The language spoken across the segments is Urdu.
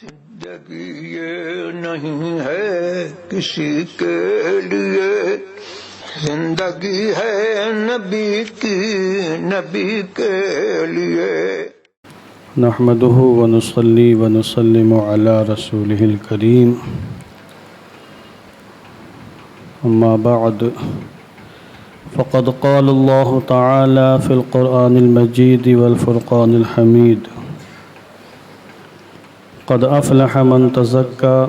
زندگی یہ نہیں ہے کسی کے لیے، زندگی ہے نبی کی، نبی کے لیے۔ نحمده ونصلي ونسلم على رسوله الكريم، أما بعد فقد قال الله تعالى في القرآن المجيد والفرقان الحميد: قد أفلح من تزكى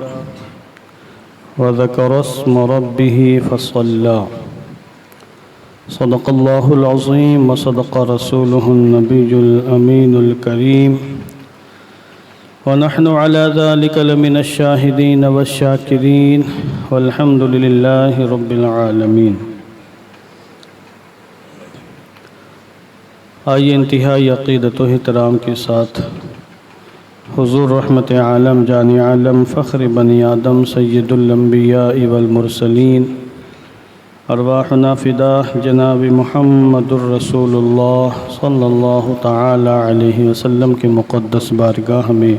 وذكر اسم ربه فصلى. صدق الله العظيم وصدق رسوله النبي الأمين الكريم، ونحن على ذلك لمن الشاهدين والشاكرين، والحمد لله رب العالمين۔ آئیے انتہائی عقیدت و احترام کے ساتھ حضور رحمت عالم جان عالم فخر بنی آدم سید الانبیاء والمرسلین ارواحنا فداہ جناب محمد الرسول اللہ صلی اللہ تعالی علیہ وسلم کے مقدس بارگاہ میں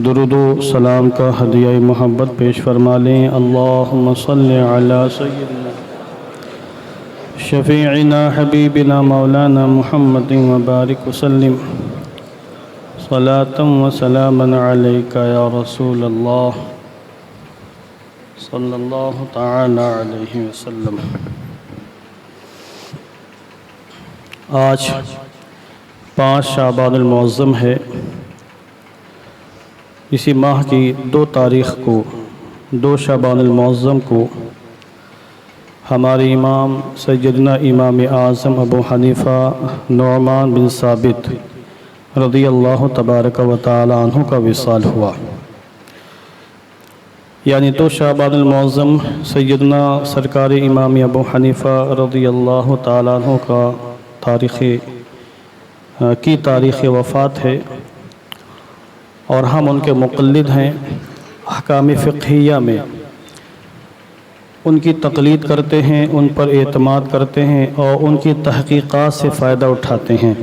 درود و سلام کا ہدیہ محبت پیش فرما لیں۔ اللہم صلی علی سیدنا شفیعنا حبیبنا مولانا محمد وبارک وسلم صلاة و سلاما علیک یا رسول اللہ صلی اللہ تعالی علیہ وسلم۔ آج 5 شعبان المعظم ہے۔ اسی ماہ کی 2 تاریخ کو 2 شعبان المعظم کو ہمارے امام سیدنا امام اعظم ابو حنیفہ نعمان بن ثابت رضی اللہ تبارک و تعالی عنہ کا وصال ہوا، یعنی 2 شعبان المعظم سیدنا سرکار امام ابو حنیفہ رضی اللہ تعالی عنہ کا تاریخ وفات ہے، اور ہم ان کے مقلد ہیں۔ احکام فقہیہ میں ان کی تقلید کرتے ہیں، ان پر اعتماد کرتے ہیں اور ان کی تحقیقات سے فائدہ اٹھاتے ہیں۔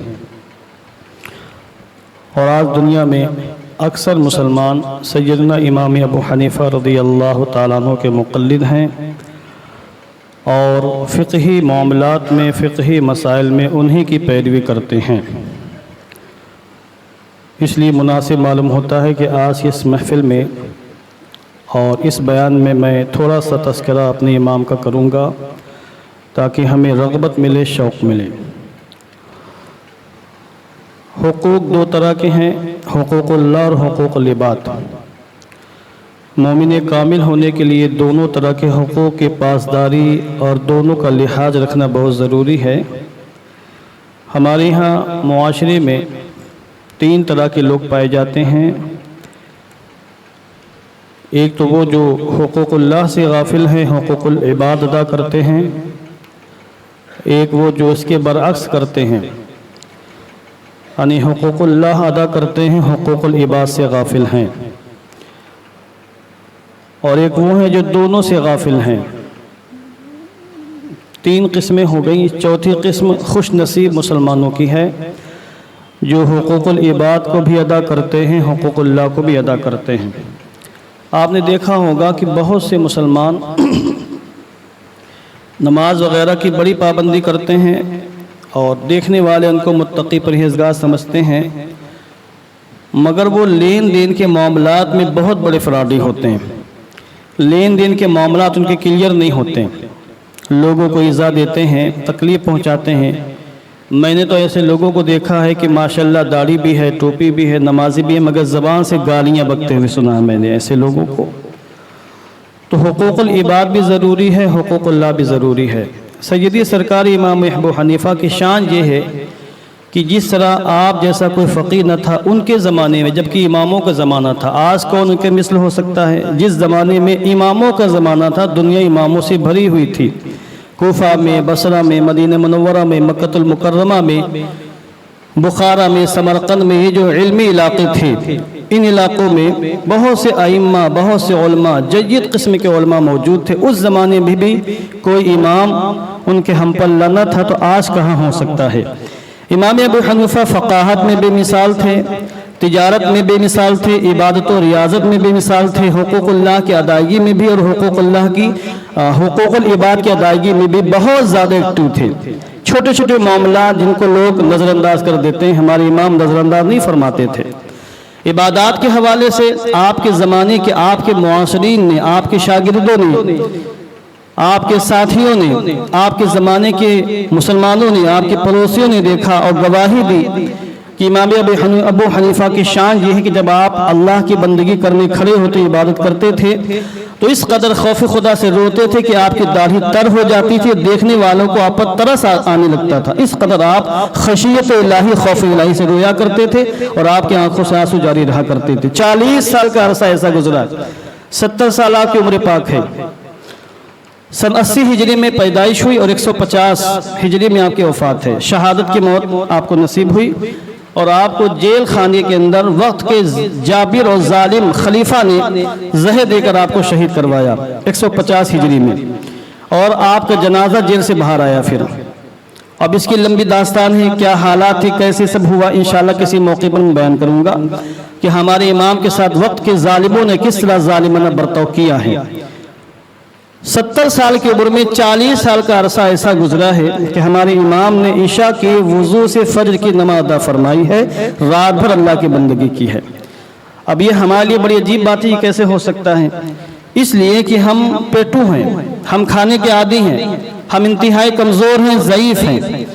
اور آج دنیا میں اکثر مسلمان سیدنا امام ابو حنیفہ رضی اللہ تعالیٰ عنہ کے مقلد ہیں، اور فقہی معاملات میں فقہی مسائل میں انہی کی پیروی کرتے ہیں۔ اس لیے مناسب معلوم ہوتا ہے کہ آج اس محفل میں اور اس بیان میں میں تھوڑا سا تذکرہ اپنے امام کا کروں گا، تاکہ ہمیں رغبت ملے، شوق ملے۔ حقوق 2 طرح کے ہیں، حقوق اللہ اور حقوق العباد۔ مومن کامل ہونے کے لیے دونوں طرح کے حقوق کی پاسداری اور دونوں کا لحاظ رکھنا بہت ضروری ہے۔ ہمارے ہاں معاشرے میں 3 طرح کے لوگ پائے جاتے ہیں۔ ایک تو وہ جو حقوق اللہ سے غافل ہیں، حقوق العباد ادا کرتے ہیں۔ ایک وہ جو اس کے برعکس کرتے ہیں، یعنی حقوق اللہ ادا کرتے ہیں، حقوق العباد سے غافل ہیں۔ اور ایک وہ ہیں جو دونوں سے غافل ہیں۔ 3 قسمیں ہو گئیں۔ 4تھی قسم خوش نصیب مسلمانوں کی ہے، جو حقوق العباد کو بھی ادا کرتے ہیں، حقوق اللہ کو بھی ادا کرتے ہیں۔ آپ نے دیکھا ہوگا کہ بہت سے مسلمان نماز وغیرہ کی بڑی پابندی کرتے ہیں، اور دیکھنے والے ان کو متقی پرہیزگار سمجھتے ہیں، مگر وہ لین دین کے معاملات میں بہت بڑے فراڈی ہوتے ہیں۔ لین دین کے معاملات ان کے کلیئر نہیں ہوتے، لوگوں کو ایذا دیتے ہیں، تکلیف پہنچاتے ہیں۔ میں نے تو ایسے لوگوں کو دیکھا ہے کہ ماشاءاللہ داڑھی بھی ہے، ٹوپی بھی ہے، نمازی بھی ہے، مگر زبان سے گالیاں بکتے ہوئے سنا ہے میں نے ایسے لوگوں کو۔ تو حقوق العباد بھی ضروری ہے، حقوق اللہ بھی ضروری ہے۔ سیدی سرکار امام ابو حنیفہ کی شان یہ ہے کہ جس طرح آپ جیسا کوئی فقیہ نہ تھا ان کے زمانے میں، جبکہ اماموں کا زمانہ تھا۔ آج کون ان کے مثل ہو سکتا ہے؟ جس زمانے میں اماموں کا زمانہ تھا، دنیا اماموں سے بھری ہوئی تھی۔ کوفہ میں، بصرہ میں، مدینہ منورہ میں، مکہ المکرمہ میں، بخارا میں، سمرقند میں، یہ جو علمی علاقے تھے، ان علاقوں میں بہت سے ائمہ، بہت سے علماء، جید قسم کے علماء موجود تھے۔ اس زمانے میں بھی کوئی امام ان کے ہم پلہ نہ تھا، تو آج کہاں ہو سکتا ہے؟ امام ابو حنیفہ فقاہت میں بے مثال تھے، تجارت میں بے مثال تھے، عبادت و ریاضت میں بے مثال تھے، حقوق اللہ کی ادائیگی میں بھی اور حقوق العباد کی ادائیگی میں بھی بہت زیادہ ایکٹیو تھے۔ چھوٹے چھوٹے معاملات جن کو لوگ نظر انداز کر دیتے ہیں، ہمارے امام نظر انداز نہیں فرماتے تھے۔ عبادات کے حوالے سے آپ کے زمانے کے آپ کے معاصرین نے، آپ کے شاگردوں نے، آپ کے ساتھیوں نے، آپ کے زمانے کے مسلمانوں نے، آپ کے پڑوسیوں نے دیکھا اور گواہی دی کہ امام ابو حنیفہ کی شان یہ ہے کہ جب آپ اللہ کی بندگی کرنے کھڑے ہوتے عبادت کرتے تھے تو اس قدر خوف خدا سے روتے تھے کہ آپ کی داڑھی تر ہو جاتی تھی، دیکھنے والوں کو آپ پر ترس آنے لگتا تھا۔ اس قدر آپ خشیت الہی، خوف الہی سے رویا کرتے تھے اور آپ کی آنکھوں سے آنسو جاری رہا کرتے تھے۔ 40 سال کا عرصہ ایسا گزرا، 70 سال آپ کی عمر پاک ہے۔ سن 80 ہجری میں پیدائش ہوئی اور 150 ہجری میں آپ کی وفات ہے۔ شہادت کی موت آپ کو نصیب ہوئی اور آپ کو جیل خانے کے اندر وقت کے جابر اور ظالم خلیفہ نے زہر دے کر آپ کو شہید کروایا 150 ہجری میں، اور آپ کا جنازہ جیل سے باہر آیا۔ پھر اب اس کی لمبی داستان ہے، کیا حالات تھی، کیسے سب ہوا، انشاءاللہ کسی موقع پر میں بیان کروں گا کہ ہمارے امام کے ساتھ وقت کے ظالموں نے کس طرح ظالمانہ برتاؤ کیا ہے۔ 70 سال کی عمر میں 40 سال کا عرصہ ایسا گزرا ہے کہ ہمارے امام نے عشاء کے وضو سے فجر کی نماز ادا فرمائی ہے، رات بھر اللہ کی بندگی کی ہے۔ اب یہ ہمارے لیے بڑی عجیب بات ہے، یہ کیسے ہو سکتا ہے؟ اس لیے کہ ہم پیٹو ہیں، ہم کھانے کے عادی ہیں، ہم انتہائی کمزور ہیں، ضعیف ہیں،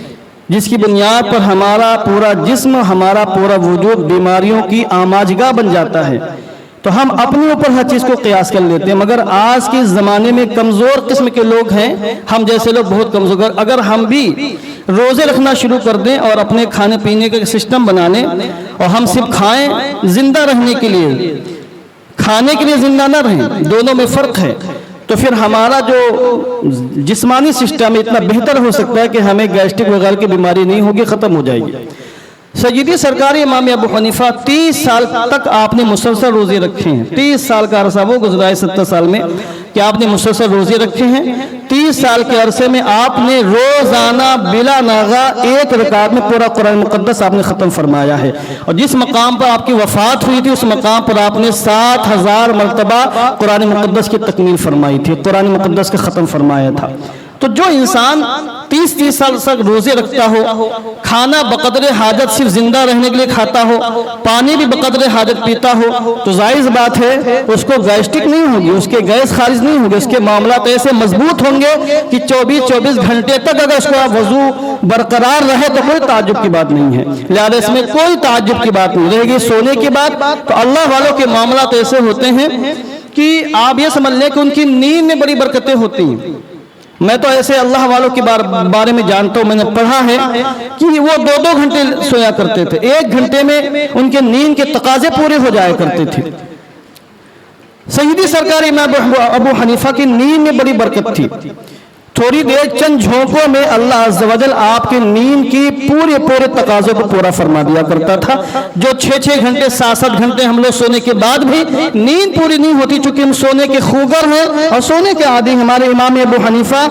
جس کی بنیاد پر ہمارا پورا جسم، ہمارا پورا وجود بیماریوں کی آماجگاہ بن جاتا ہے۔ تو ہم اپنے اوپر ہر چیز کو قیاس کر لیتے ہیں، مگر آج کے زمانے میں کمزور قسم کے لوگ ہیں، ہم جیسے لوگ بہت کمزور۔ اگر ہم بھی روزے رکھنا شروع کر دیں اور اپنے کھانے پینے کا سسٹم بنا لیں اور ہم صرف کھائیں زندہ رہنے کے لیے، کھانے کے لیے زندہ نہ رہیں، دونوں میں فرق ہے، تو پھر ہمارا جو جسمانی سسٹم اتنا بہتر ہو سکتا ہے کہ ہمیں گیسٹرک وغیرہ کی بیماری نہیں ہوگی، ختم ہو جائے گی۔ سیدی سرکار امام ابو حنیفہ 30 سال تک آپ نے مسلسل روزے رکھے ہیں۔ 30 سال کا عرصہ وہ گزرا ہے 70 سال میں کہ آپ نے مسلسل روزے رکھے ہیں۔ 30 سال کے عرصے میں آپ نے روزانہ بلا ناغہ 1 رکعت میں پورا قرآن مقدس آپ نے ختم فرمایا ہے، اور جس مقام پر آپ کی وفات ہوئی تھی اس مقام پر آپ نے 7000 مرتبہ قرآن مقدس کی تکمیل فرمائی تھی، قرآن مقدس کا ختم فرمایا تھا۔ تو جو انسان 30 سال تک روزے رکھتا ہو، کھانا بقدر حاجت صرف زندہ رہنے کے لیے کھاتا ہو، پانی بھی بقدر حاجت پیتا ہو، تو ظاہر بات ہے اس کو گیسٹرک نہیں ہوگی، اس کے گیس خارج نہیں ہوگی، اس کے معاملات ایسے مضبوط ہوں گے کہ 24 گھنٹے تک اگر اس کو وضو برقرار رہے تو کوئی تعجب کی بات نہیں ہے۔ لہذا اس میں کوئی تعجب کی بات نہیں رہے گی۔ سونے کی بات، تو اللہ والوں کے معاملات ایسے ہوتے ہیں کہ آپ یہ سمجھ لیں کہ ان کی نیند میں بڑی برکتیں ہوتی ہیں۔ میں تو ایسے اللہ والوں کے بارے میں جانتا ہوں، میں نے پڑھا ہے کہ وہ 2 گھنٹے سویا کرتے تھے، 1 گھنٹے میں ان کے نیند کے تقاضے پورے ہو جایا کرتے تھے۔ سیدی سرکار امام ابو حنیفہ کی نیند میں بڑی برکت تھی، تھوڑی دیر چند جھونکوں میں اللہ عز و جل آپ کے نیند کی پورے تقاضوں کو پورا فرما دیا کرتا تھا۔ جو 6 گھنٹے 7 گھنٹے ہم لوگ سونے کے بعد بھی نیند پوری نہیں ہوتی، چونکہ ہم سونے کے خوگر ہیں اور سونے کے عادی، ہمارے امام ابو حنیفہ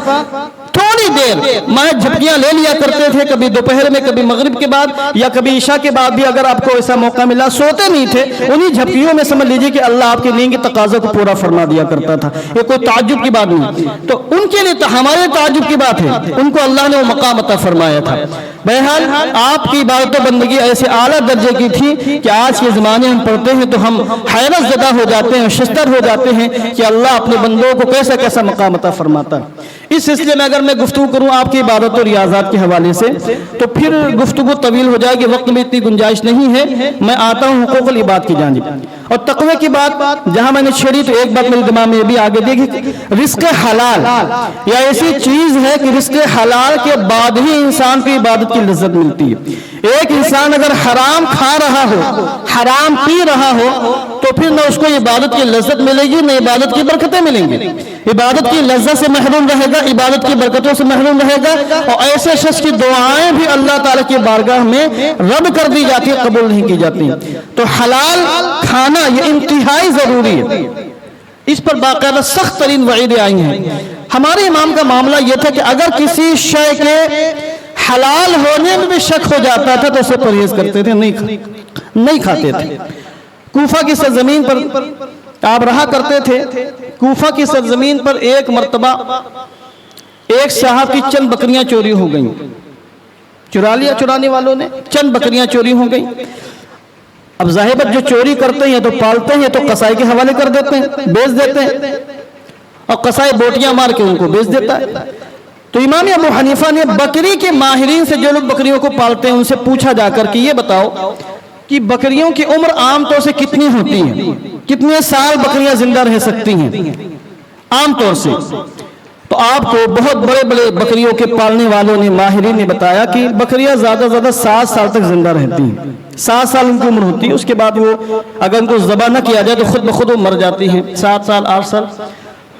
تھوڑی دیر میں جھپکیاں لے لیا کرتے تھے، کبھی دوپہر میں، کبھی مغرب کے بعد یا کبھی عشاء کے بعد بھی اگر آپ کو ایسا موقع ملا، سوتے نہیں تھے، انہی جھپکیوں میں سمجھ لیجئے کہ اللہ آپ کے نیند کے تقاضوں کو پورا فرما دیا کرتا تھا۔ یہ کوئی تعجب کی بات نہیں، تو ان کے لیے ہمارے تعجب کی بات ہے، ان کو اللہ نے وہ مقام عطا فرمایا تھا۔ بہرحال آپ کی عبادت و بندگی ایسے اعلیٰ درجے کی تھی کہ آج کے زمانے ہم پڑھتے ہیں تو ہم حیرت زدہ ہو جاتے ہیں، ششدر ہو جاتے ہیں کہ اللہ اپنے بندوں کو کیسا کیسا مقام عطا فرماتا ہے۔ اس سلسلے میں اگر میں گفتگو کروں آپ کی عبادت و ریاضات کے حوالے سے تو پھر گفتگو طویل ہو جائے گی، وقت میں اتنی گنجائش نہیں ہے۔ میں آتا ہوں حقوق العباد کی جانب اور تقوی کی بات جہاں میں نے چھیڑی تو ایک بات میرے دماغ میں یہ بھی آگے دیکھی، رزق حلال یا ایسی چیز ہے کہ رزق حلال کے بعد ہی انسان کو عبادت کی لذت ملتی ہے۔ ایک انسان اگر حرام کھا رہا ہو، حرام پی رہا ہو تو پھر نہ اس کو عبادت کی لذت ملے گی، نہ عبادت کی برکتیں ملیں گی۔ عبادت کی لذت سے محروم رہے گا، عبادت کی برکتوں سے محروم رہے گا، اور ایسے شخص کی دعائیں بھی اللہ تعالیٰ کی بارگاہ میں رد کر دی جاتی ہیں، قبول نہیں کی جاتی۔ تو حلال کھانا یہ انتہائی ضروری ہے، اس پر باقاعدہ سخت ترین وعیدیں آئی ہیں۔ ہمارے امام کا معاملہ یہ تھا کہ اگر کسی شے کے حلال ہونے میں بھی شک ہو جاتا تھا تو اسے پرہیز کرتے تھے، نہیں نہیں کھاتے تھے۔ کوفہ کی سرزمین پر آپ رہا کرتے تھے۔ کوفہ کی سرزمین پر ایک مرتبہ ایک صاحب کی چند بکریاں چوری ہو گئیں، چرا لیا چرانے والوں نے، چند بکریاں چوری ہو گئیں۔ اب ظاہر جو چوری کرتے ہیں تو پالتے ہیں تو قصائی کے حوالے کر دیتے ہیں، بیچ دیتے ہیں، اور قصائی بوٹیاں مار کے ان کو بیچ دیتا ہے۔ تو امام ابو حنیفہ نے بکری کے ماہرین سے، جو لوگ بکریوں کو پالتے ہیں، ان سے پوچھا جا کر کہ یہ بتاؤ کہ بکریوں کی عمر عام طور سے کتنی ہوتی ہے، کتنے سال بکریاں زندہ رہ سکتی ہیں عام طور سے؟ تو آپ کو بہت بڑے بڑے بکریوں کے پالنے والوں نے، ماہرین نے بتایا کہ بکریاں زیادہ زیادہ 7 سال تک زندہ رہتی ہیں، 7 سال ان کی عمر ہوتی ہے۔ اس کے بعد وہ اگر ان کو ذبح نہ کیا جائے تو خود بخود وہ مر جاتی ہیں، 7 سال 8 سال۔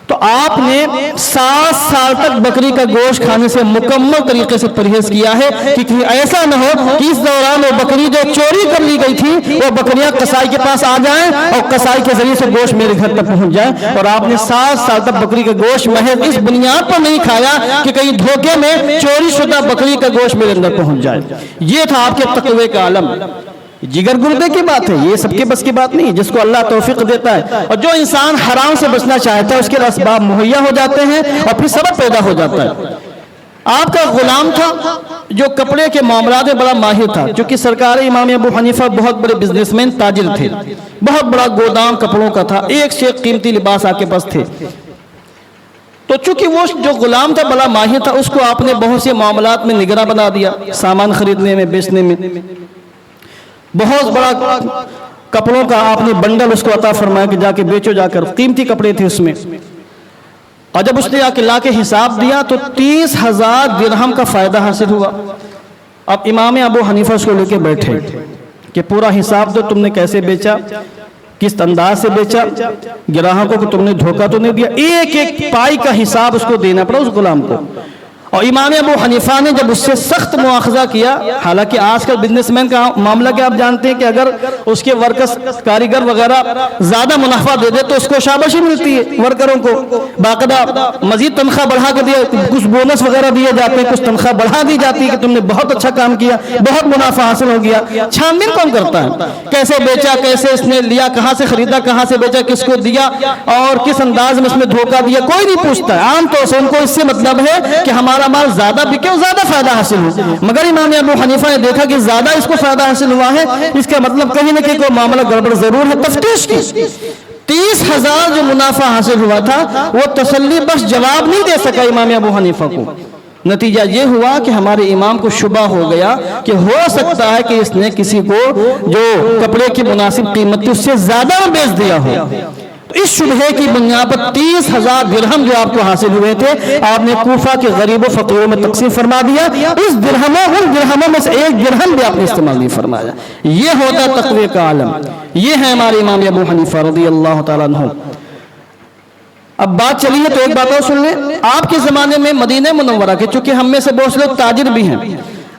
تو آپ نے 7 سال تک بکری کا گوشت کھانے سے مکمل طریقے سے پرہیز کیا ہے کہ کہیں ایسا نہ ہو کہ اس دوران وہ بکری جو چوری کر لی گئی تھی وہ بکریاں قصائی کے پاس آ جائیں اور قصائی کے ذریعے سے گوشت میرے گھر تک پہنچ جائے۔ اور آپ نے 7 سال تک بکری کا گوشت محض اس بنیاد پر نہیں کھایا کہ کہیں دھوکے میں چوری شدہ بکری کا گوشت میرے اندر پہنچ جائے۔ یہ تھا آپ کے تقوی کا عالم۔ جگر گردے کی بات ہے، یہ سب کے بس کی بات نہیں ہے، جس کو اللہ توفیق دیتا ہے۔ اور جو انسان حرام سے بچنا چاہتا ہے اس کے لیے اسباب مہیا ہو جاتے ہیں اور پھر سبب پیدا ہو جاتا ہے۔ آپ کا غلام تھا جو کپڑے کے معاملات میں بڑا ماہر تھا، چونکہ سرکار امام ابو حنیفہ بہت بڑے بزنس مین تاجر تھے، بہت بڑا گودام کپڑوں کا تھا، ایک سے ایک قیمتی لباس آپ کے پاس تھے۔ تو چونکہ وہ جو غلام تھا بڑا ماہر تھا، اس کو آپ نے بہت سے معاملات میں نگراں بنا دیا، سامان خریدنے میں، بیچنے میں۔ بہت بڑا کپڑوں کا آپ نے بنڈل اس کو عطا فرمایا کہ جا کے بیچو، جا کر قیمتی کپڑے تھے اس میں۔ اور جب اس نے لا کے حساب دیا تو 30,000 درہم کا فائدہ حاصل ہوا۔ اب امام ابو حنیفہ اس کو لے کے بیٹھے کہ پورا حساب دو، تم نے کیسے بیچا، کس انداز سے بیچا، گراہکوں کو تم نے دھوکہ تو نہیں دیا، ایک ایک پائی کا حساب اس کو دینا پڑا اس غلام کو۔ اور امام ابو حنیفہ نے جب اس سے سخت مواخذہ کیا، حالانکہ آج کل بزنس مین کا معاملہ کہ آپ جانتے ہیں کہ اگر اس کے ورکرز، کاریگر وغیرہ زیادہ منافع دے دے تو اس کو شاباشی ملتی ہے، ورکروں کو باقاعدہ مزید تنخواہ بڑھا کے دیا، کچھ بونس وغیرہ دیے جاتے ہیں، کچھ تنخواہ بڑھا دی جاتی ہے کہ تم نے بہت اچھا کام کیا، بہت منافع حاصل ہو گیا۔ چھان بین کون کرتا ہے؟ کیسے بیچا، کیسے اس نے لیا، کہاں سے خریدا، کہاں سے بیچا، کس کو دیا اور کس انداز میں اس میں دھوکہ دیا، کوئی نہیں پوچھتا ہے۔ عام طور سے ان کو اس سے مطلب ہے کہ ہمارا مال زیادہ بکے اور زیادہ فائدہ حاصل ہو۔ مگر امام ابو حنیفہ نے دیکھا کہ زیادہ اس کو فائدہ حاصل ہوا ہے، اس کا مطلب کہیں نہ کہیں کوئی معاملہ گڑبڑ ضرور ہے۔ تفتیش کی 30,000 جو منافع حاصل ہوا تھا وہ تسلی بخش جواب نہیں دے سکا امام ابو حنیفہ کو۔ نتیجہ یہ ہوا کہ ہمارے امام کو شبہ ہو گیا کہ ہو سکتا ہے کہ اس نے کسی کو جو کپڑے کی مناسب قیمت تھی اس سے زیادہ بیچ دیا ہو۔ اس شبہے کی بنیاد پر 30,000 درہم جو آپ کو حاصل ہوئے تھے آپ نے کوفہ کے غریب و فقیروں میں تقسیم فرما دیا۔ اس درہموں میں سے ایک درہم بھی آپ نے استعمال نہیں فرمایا۔ یہ ہوتا تقوی کا عالم، یہ ہے ہمارے امام ابو حنیفہ رضی اللہ تعالیٰ عنہ۔ اب بات چلی ہے تو ایک بات اور سن لیں، آپ کے زمانے میں مدینہ منورہ کے، چونکہ ہم میں سے بہت لوگ تاجر بھی ہیں،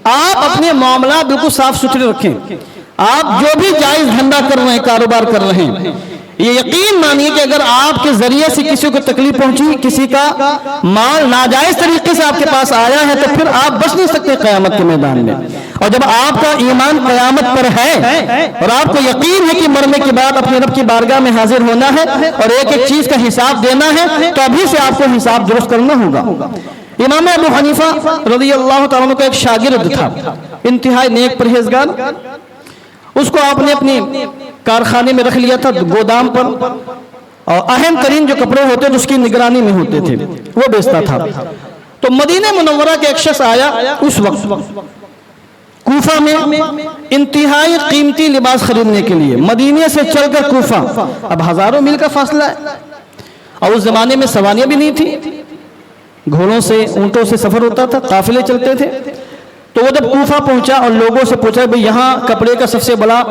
آپ اپنے معاملات بالکل صاف ستھرے رکھیں۔ آپ جو بھی جائز دھندا کر رہے ہیں، کاروبار کر رہے ہیں، یہ یقین مانیے کہ اگر آپ کے ذریعے سے کسی کو تکلیف پہنچی، کسی کا مال ناجائز طریقے سے آپ کے پاس آیا ہے تو پھر آپ بچ نہیں سکتے قیامت کے میدان میں۔ اور جب آپ کا ایمان قیامت پر ہے اور آپ کو یقین ہے کہ مرنے کے بعد اپنے رب کی بارگاہ میں حاضر ہونا ہے اور ایک ایک چیز کا حساب دینا ہے، تو ابھی سے آپ کو حساب درست کرنا ہوگا۔ امام ابو حنیفہ رضی اللہ تعالیٰ عنہ کا ایک شاگرد تھا، انتہائی نیک پرہیزگار، اس کو آپ نے اپنی کارخانے میں رکھ لیا تھا، گودام پر، اور اہم ترین جو کپڑے ہوتے تھے اس کی نگرانی میں ہوتے تھے، وہ بیچتا تھا۔ تو مدینہ منورہ کے ایک شخص آیا اس وقت کوفہ میں انتہائی قیمتی لباس خریدنے کے لیے، مدینے سے چل کر کوفہ، اب ہزاروں میل کا فاصلہ ہے، اور اس زمانے میں سواریاں بھی نہیں تھی، گھوڑوں سے، اونٹوں سے سفر ہوتا تھا، قافلے چلتے تھے۔ تو وہ جب کوفہ پہنچا اور لوگوں سے پوچھا بھئی یہاں کپڑے کا سب سے بڑا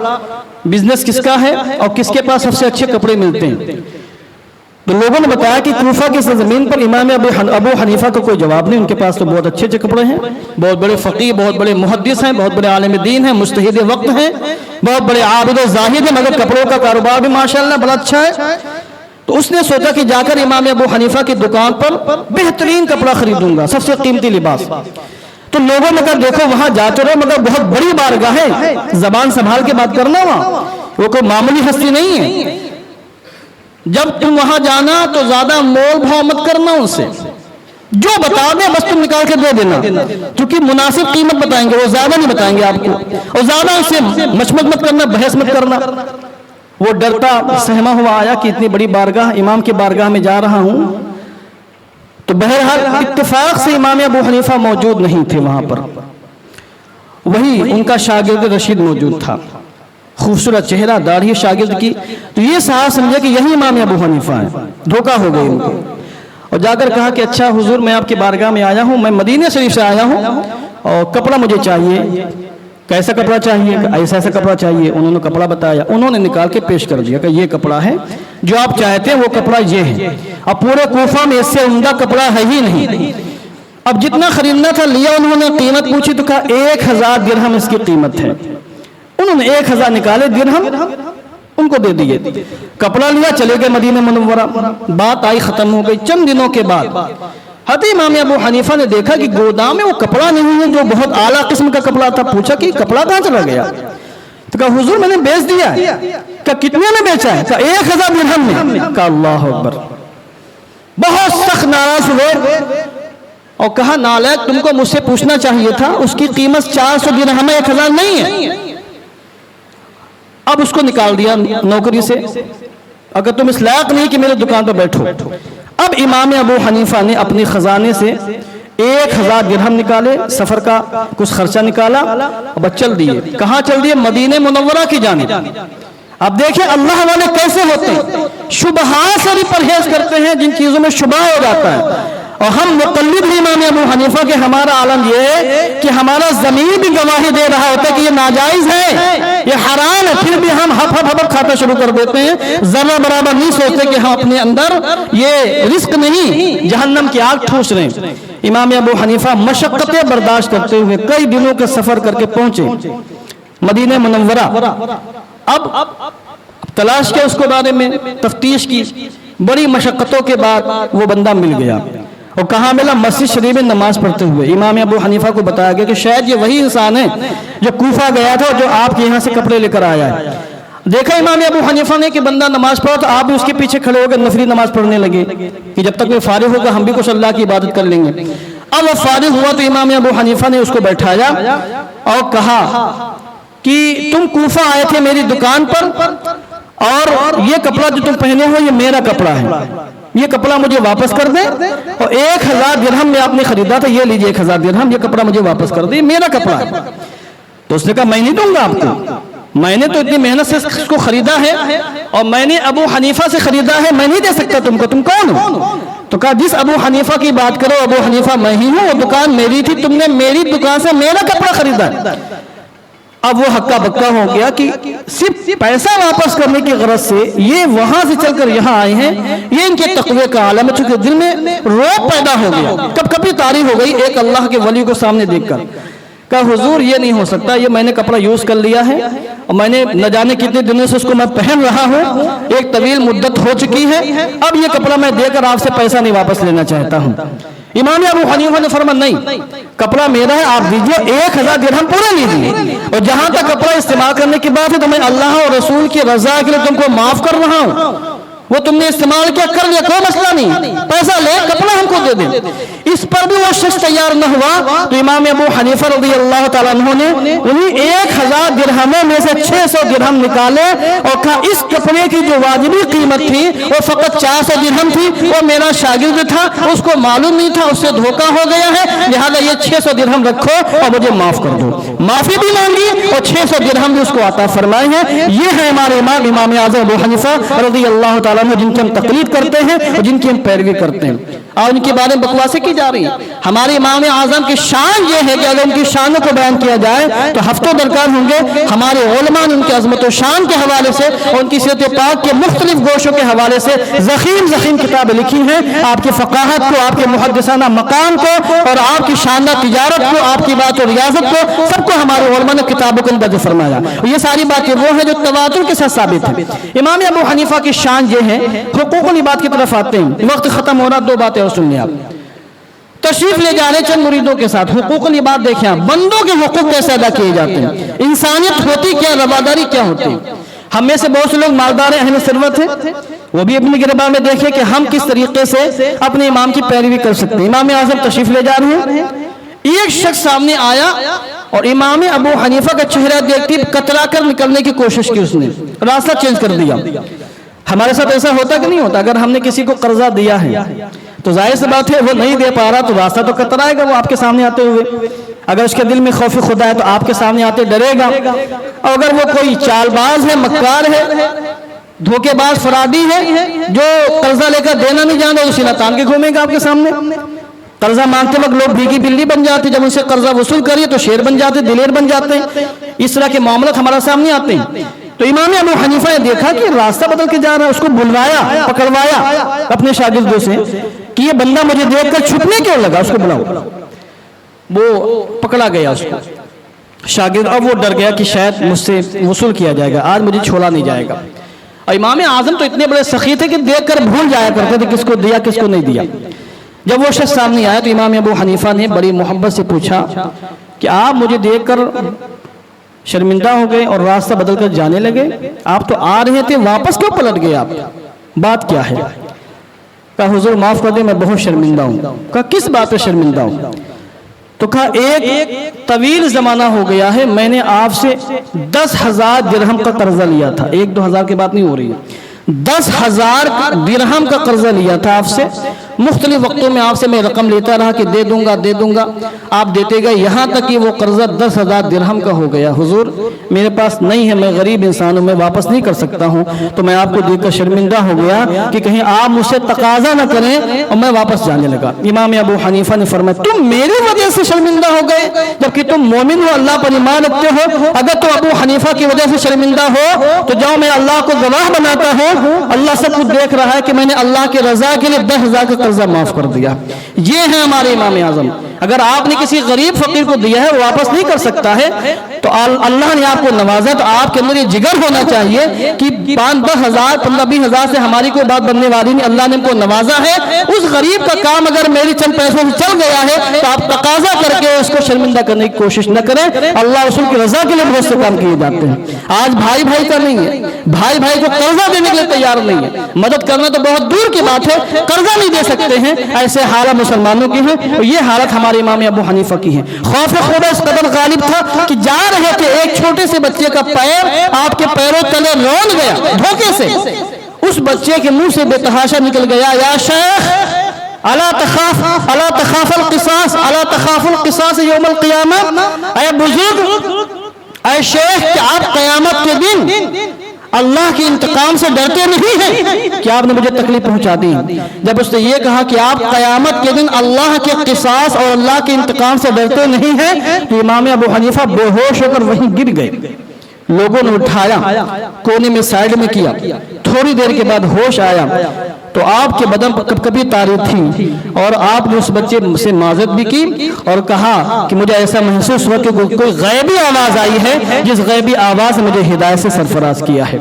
بزنس کس کا ہے اور کس کے پاس سب سے اچھے کپڑے ملتے ہیں، تو لوگوں نے بتایا کہ کوفہ کی زمین پر امام ابو حنیفہ کو کوئی جواب نہیں، ان کے پاس تو بہت اچھے اچھے کپڑے ہیں، بہت بڑے فقیہ، بہت بڑے محدث ہیں، بہت بڑے عالم دین ہیں، مجتہد وقت ہیں، بہت بڑے عابد و زاہد ہیں، مگر کپڑوں کا کاروبار بھی ماشاءاللہ بڑا اچھا ہے۔ تو اس نے سوچا کہ جا کر امام ابو حنیفہ کی دکان پر بہترین کپڑا خریدوں گا، سب سے قیمتی لباس۔ تو لوگوں نے کہا دیکھو وہاں جاتے رہو مگر بہت بڑی بارگاہ ہے، زبان سنبھال کے بات کرنا، وہاں وہ کوئی معمولی ہستی نہیں ہے، جب تم وہاں جانا تو زیادہ مول بھاؤ مت کرنا ان سے، جو بتا دیں بس تم نکال کے دے دینا، کیونکہ مناسب قیمت بتائیں گے، وہ زیادہ نہیں بتائیں گے آپ کو، اور زیادہ ان سے مشمت مت کرنا، بحث مت کرنا۔ وہ ڈرتا سہما ہوا آیا کہ اتنی بڑی بارگاہ، امام کی بارگاہ میں جا رہا ہوں، تو بہرحال اتفاق سے امام ابو حنیفہ موجود نہیں تھے وہاں پر، وہی ان کا شاگرد رشید موجود تھا، خوبصورت چہرہ، داڑھی شاگرد کی، تو یہ صاحب سمجھے کہ یہی امام ابو حنیفہ ہیں، دھوکہ ہو گئی ان کو، اور جا کر کہا کہ اچھا حضور میں آپ کی بارگاہ میں آیا ہوں، میں مدینہ شریف سے آیا ہوں اور کپڑا مجھے چاہیے۔ کیسا کپڑا چاہیے؟ ایسا ایسا کپڑا چاہیے۔ انہوں نے کپڑا بتایا، انہوں نے نکال کے پیش کر دیا کہ یہ کپڑا ہے جو آپ چاہتے ہیں، وہ کپڑا یہ ہے، اب پورے کوفہ میں اس سے عمدہ کپڑا ہے ہی نہیں۔ اب جتنا خریدنا تھا لیا، انہوں نے قیمت پوچھی تو کہا 1000 درہم اس کی قیمت ہے، انہوں نے 1000 نکالے درہم ان کو دے دیے، کپڑا لیا، چلے گئے مدینہ منورہ۔ بات آئی ختم ہو گئی، چند دنوں کے بعد حضرت امام ابو حنیفہ نے دیکھا کہ گودام میں وہ کپڑا نہیں ہے جو بہت اعلیٰ قسم کا کپڑا تھا، پوچھا کہ کپڑا کہاں چلا گیا؟ تو کہا حضور میں نے بیچ دیا ہے۔ کہا کتنے میں بیچا ہے؟ کہا 1000 درہم میں۔ کہا اللہ اکبر، بہت سخت ناراض ہوئے اور کہا نالائق، تم کو مجھ سے پوچھنا چاہیے تھا، اس کی قیمت 400 درہم ہے، 1000 نہیں ہے۔ اب اس کو نکال دیا نوکری سے، اگر تم اس لائق نہیں کہ میرے دکان پر بیٹھو۔ اب امام ابو حنیفہ نے اپنے خزانے سے 1000 درہم نکالے، سفر کا کچھ خرچہ نکالا، اب چل دیے۔ کہاں چل دیے؟ مدینہ منورہ کی جانب۔ اب دیکھیں اللہ والے کیسے ہوتے ہیں، شبہات سے بھی پرہیز کرتے ہیں، جن چیزوں میں شبہ ہو جاتا ہے۔ اور ہم مقلد ہیں امام ابو حنیفہ کے، ہمارا عالم یہ ہے کہ ہمارا ضمیر بھی گواہی دے رہا ہوتا ہے کہ یہ ناجائز ہے، یہ حرام ہے، پھر بھی ہم ہپ ہپ ہپ کھانا شروع کر دیتے ہیں، ذرہ برابر نہیں سوچتے کہ ہم اپنے اندر یہ رزق نہیں، جہنم کی آگ ٹھوس رہے ہیں۔ امام ابو حنیفہ مشقتیں برداشت کرتے ہوئے کئی دنوں کا سفر کر کے پہنچے مدینہ منورہ۔ اب تلاش کیا اس کے بارے میں، تفتیش کی، بڑی مشقتوں کے بعد وہ بندہ مل گیا۔ اور کہاں ملا؟ مسجد شریف میں نماز پڑھتے ہوئے۔ امام ابو حنیفہ کو بتایا گیا کہ شاید یہ وہی انسان ہے جو کوفہ گیا تھا، جو آپ کے یہاں سے کپڑے لے کر آیا ہے۔ دیکھا امام ابو حنیفہ نے کہ بندہ نماز پڑھا تو آپ بھی اس کے پیچھے کھڑے ہو کر نفلی نماز پڑھنے لگے کہ جب تک وہ فارغ ہوگا ہم بھی کچھ اللہ کی عبادت کر لیں گے۔ اب وہ فارغ ہوا تو امام ابو حنیفہ نے اس کو بیٹھایا اور کہا کہ تم کوفہ آئے تھے میری دکان پر، اور یہ کپڑا جو تم پہنے ہو یہ میرا کپڑا ہے، یہ کپڑا مجھے واپس کر دیں، اور 1000 درہم میں آپ نے خریدا تھا، یہ لیجئے 1000 درہم، یہ کپڑا مجھے واپس کر دیں، میرا کپڑا ہے۔ تو اس نے کہا میں نہیں دوں گا آپ کو، میں نے تو اتنی محنت سے اس کو خریدا ہے اور میں نے ابو حنیفہ سے خریدا ہے، میں نہیں دے سکتا تم کو، تم کون ہو؟ تو کہا جس ابو حنیفہ کی بات کرو ابو حنیفہ میں ہی ہوں، وہ دکان میری تھی، تم نے میری دکان سے میرا کپڑا خریدا ہے۔ اب وہ ہکا بکا ہو گیا کہ صرف پیسہ واپس کرنے کی غرض سے یہ وہاں سے چل کر یہاں آئے ہیں، یہ ان کے تقوی کا عالم ہے، چونکہ دل میں روب پیدا ہو گیا، کب کبھی طاری ہو گئی ایک اللہ کے ولی کو سامنے دیکھ کر۔ کہا حضور یہ نہیں ہو سکتا، یہ میں نے کپڑا یوز کر لیا ہے اور میں نے نہ جانے کتنے دنوں سے اس کو میں پہن رہا ہوں، ایک طویل مدت ہو چکی ہے، اب یہ کپڑا میں دے کر آپ سے پیسہ نہیں واپس لینا چاہتا ہوں۔ امام ابو حنیفہ نے فرمایا نہیں، کپڑا میرا ہے، آپ دیجئے، 1000 درہم پورے لیجئے، اور جہاں تک کپڑا استعمال کرنے کی بات ہے تو میں اللہ اور رسول کی رضا کے لیے تم کو معاف کر رہا ہوں، وہ تم نے استعمال کیا کر لیا، کوئی مسئلہ نہیں، پیسہ لے، کپڑا ہم کو دے دیں۔ اس پر بھی وہ شخص تیار نہ ہوا تو امام ابو حنیفہ رضی اللہ تعالیٰ عنہ نے انہیں 1000 درہموں میں سے 600 درہم نکالے اور کہا اس کپڑے کی جو واجبی قیمت تھی وہ فقط 400 درہم تھی، وہ میرا شاگرد تھا، اس کو معلوم نہیں تھا، اس سے دھوکہ ہو گیا ہے، لہذا یہ 600 درہم رکھو اور مجھے معاف کر دو۔ معافی بھی مانگی اور 600 درہم بھی اس کو عطا فرمائے ہیں۔ یہ ہے ہمارے امام اعظم ابو حنیفہ رضی اللہ تعالیٰ عنہ، جن کی ہم تقلید کرتے ہیں اور جن کی ہم پیروی کرتے ہیں، اور ان کے بارے میں بکواسیں کی جا رہی ہیں۔ ہمارے امام اعظم کی شان یہ ہے کہ اگر ان کی شانوں کو بیان کیا جائے تو ہفتوں درکار ہوں گے۔ ہمارے علماء نے ان کی عظمت و شان کے حوالے سے اور ان کی سیرت پاک کے مختلف گوشوں کے حوالے سے ضخیم کتابیں لکھی ہیں، آپ کی فقاہت کو، آپ کے محدثانہ مقام کو اور آپ کی شاندار تجارت کو، آپ کی بات و ریاضت کو، سب کو ہمارے علماء نے کتابوں کے اندر فرمایا۔ یہ ساری باتیں وہ ہیں جو تواتر کے ساتھ ثابت ہیں۔ امام ابو حنیفہ کی شان یہ ہے، حقوق العباد کی طرف آتے ہیں، وقت ختم ہو رہا، 2 باتیں اور سن لیں آپ۔ تشریف لے جا رہے چند مریدوں کے ساتھ. حقوق العباد دیکھیں آپ, بندوں کے حقوق کیسے ادا کیے جاتے ہیں, انسانیت ہوتی کیا, رواداری کیا ہوتی ہے. ہم میں سے بہت سے لوگ مالدار اہل ثروت ہیں, وہ بھی اپنی گربان میں دیکھیں کہ ہم کس طریقے سے اپنے امام کی پیروی کر سکتے ہیں. امام اعظم تشریف لے جا رہے ہیں, ایک شخص سامنے آیا اور امام ابو حنیفہ کا چہرہ دیکھتی کترا کر نکلنے کی کوشش کی, اس نے راستہ چینج کر دیا. ہمارے ساتھ ایسا ہوتا کہ نہیں ہوتا؟ اگر ہم نے کسی کو قرضہ دیا ہے تو ظاہر سی بات ہے وہ نہیں دے پا رہا تو راستہ تو کترائے گا وہ آپ کے سامنے آتے ہوئے. اگر اس کے دل میں خوف خدا ہے تو آپ کے سامنے آتے ڈرے گا. اور اگر وہ کوئی چال باز ہے, مکار ہے, دھوکے باز, فرادی ہے, جو قرضہ لے کر دینا نہیں جانا, اسی نہ تان کے گھومے گا آپ کے سامنے. قرضہ مانگتے وقت لوگ بھیگی بلی بن جاتے, جب ان سے قرضہ وصول کریے تو شیر بن جاتے, دلیر بن جاتے ہیں. اس طرح کے معاملات ہمارے سامنے آتے ہیں. تو امام ابو حنیفہ نے دیکھا کہ راستہ بدل کے جا رہا ہے, اس کو بلوایا, پکڑوایا اپنے شاگردوں سے کہ یہ بندہ مجھے دیکھ کر چھپنے کیوں لگا, اس کو بلاؤ. وہ پکڑا گیا اس کو شاگرد, اب وہ ڈر گیا کہ شاید مجھ سے وصول کیا جائے گا, آج مجھے چھوڑا نہیں جائے گا. اور امام اعظم تو اتنے بڑے سخی تھے کہ دیکھ کر بھول جایا کرتے تھے کس کو دیا کس کو نہیں دیا. جب وہ شخص سامنے آیا تو امام ابو حنیفہ نے بڑی محبت سے پوچھا کہ آپ مجھے دیکھ کر شرمندہ ہو گئے اور راستہ بدل کر جانے لگے, آپ تو آ رہے تھے, واپس کیوں پلٹ گئے آپ, بات کیا ہے؟ کہا حضور معاف کر دیں, میں بہت شرمندہ ہوں. کہا کس بات پہ شرمندہ ہوں؟ تو کہا ایک طویل زمانہ ہو گیا ہے, میں نے آپ سے 10,000 درہم کا قرضہ لیا تھا. 1-2 ہزار کی بات نہیں ہو رہی ہے, 10,000 درہم کا قرضہ لیا تھا آپ سے. مختلف وقتوں میں آپ سے میں رقم لیتا رہا کہ دے دوں گا, آپ دیتے گئے, یہاں تک کہ وہ قرضہ 10,000 درہم کا ہو گیا. حضور میرے پاس نہیں ہے, میں غریب انسان ہوں, میں واپس نہیں کر سکتا ہوں, تو میں آپ کو دیکھ کر شرمندہ ہو گیا کہ کہیں آپ مجھ سے تقاضا نہ کریں, اور میں واپس جانے لگا. امام ابو حنیفہ نے فرمایا تم میری وجہ سے شرمندہ ہو گئے جبکہ تم مومن ہو, اللہ پر ایمان رکھتے ہو. اگر تم ابو حنیفہ کی وجہ سے شرمندہ ہو تو جاؤ, میں اللہ کو گواہ بناتا ہوں, اللہ سب کچھ دیکھ رہا ہے کہ میں نے اللہ کے رضا کے لیے 10,000 کا قرضہ معاف کر دیا. یہ ہے ہمارے امام اعظم. اگر آپ نے کسی غریب فقیر کو دیا ہے وہ واپس نہیں کر سکتا ہے, تو اللہ نے آپ کو نوازا, تو آپ کے اندر یہ جگر ہونا چاہیے کہ 5-10,000 15-20,000 سے ہماری کوئی بات بننے والی نہیں, اللہ نے ہم کو نوازا ہے. اس غریب کا کام اگر میری چند پیسوں سے چل گیا ہے تو آپ تقاضا کر کے اس کو شرمندہ کرنے کی کوشش نہ کریں. اللہ رسول کی رضا کے لیے بہت سے کام کیے جاتے ہیں. آج بھائی بھائی کا نہیں ہے, بھائی بھائی کو قرضہ دینے کے لیے تیار نہیں ہے, مدد کرنا تو بہت دور کی بات ہے, قرضہ نہیں دے سکتے ہیں. ایسے حالات مسلمانوں کی ہیں, اور یہ حالت ہمارے امام ابو حنیفہ کی ہے. خوف خدا اس قدر غالب تھا کہ جا رہے تھے, ایک چھوٹے سے بچے کا پیر آپ کے پیروں تلے رون گیا دھوکے سے. اس بچے کے منہ سے بے تحاشا نکل گیا, یا شیخ الا تخاف القصاص, الا تخاف القصاص یوم القیامہ. اے بزرگ, اے شیخ, کہ آپ قیامت کے دن اللہ کے انتقام سے ڈرتے نہیں ہیں؟ کہ آپ نے مجھے تکلیف پہنچا دی. جب اس نے یہ کہا کہ آپ قیامت کے دن اللہ کے قصاص اور اللہ کے انتقام سے ڈرتے نہیں ہیں, تو امام ابو حنیفہ بے ہوش ہو کر وہیں گر گئے. لوگوں نے اٹھایا, کونے میں سائیڈ میں کیا, تھوڑی دیر کے بعد ہوش آیا تو آپ کے بدن پر کبھی تاری تھی, اور آپ نے اس بچے سے معذرت بھی کی اور کہا کہ مجھے ایسا محسوس ہوا کہ کوئی غیبی آواز آئی ہے, جس غیبی آواز نے مجھے ہدایت سے سرفراز کیا ہے.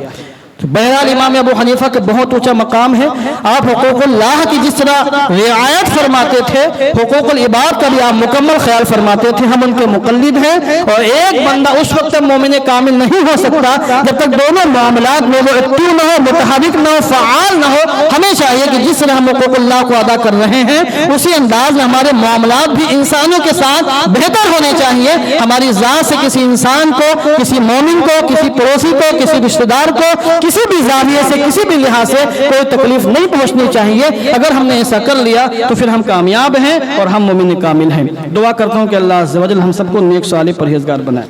بہرحال امام ابو حنیفہ کے بہت اونچا مقام ہے. آپ حقوق اللہ کی جس طرح رعایت فرماتے تھے, حقوق العباد کا بھی آپ مکمل خیال فرماتے تھے. ہم ان کے مقلد ہیں, اور ایک بندہ اس وقت تک مومن کامل نہیں ہو سکتا جب تک دونوں معاملات میں وہ ایکٹیو نہ ہو, متحرک نہ ہو, فعال نہ ہو. ہمیں چاہیے کہ جس طرح ہم حقوق اللہ کو ادا کر رہے ہیں اسی انداز میں ہمارے معاملات بھی انسانوں کے ساتھ بہتر ہونے چاہیے. ہماری ذات سے کسی انسان کو, کسی مومن کو, کسی پڑوسی کو, کسی رشتہ دار کو کسی بھی زاویے سے, کسی بھی لحاظ سے کوئی تکلیف نہیں پہنچنی چاہیے. اگر ہم نے ایسا کر لیا تو پھر ہم کامیاب ہیں اور ہم مومن کامل ہیں. دعا کرتا ہوں کہ اللہ عز و جل ہم سب کو نیک صالح پرہیزگار بنائے.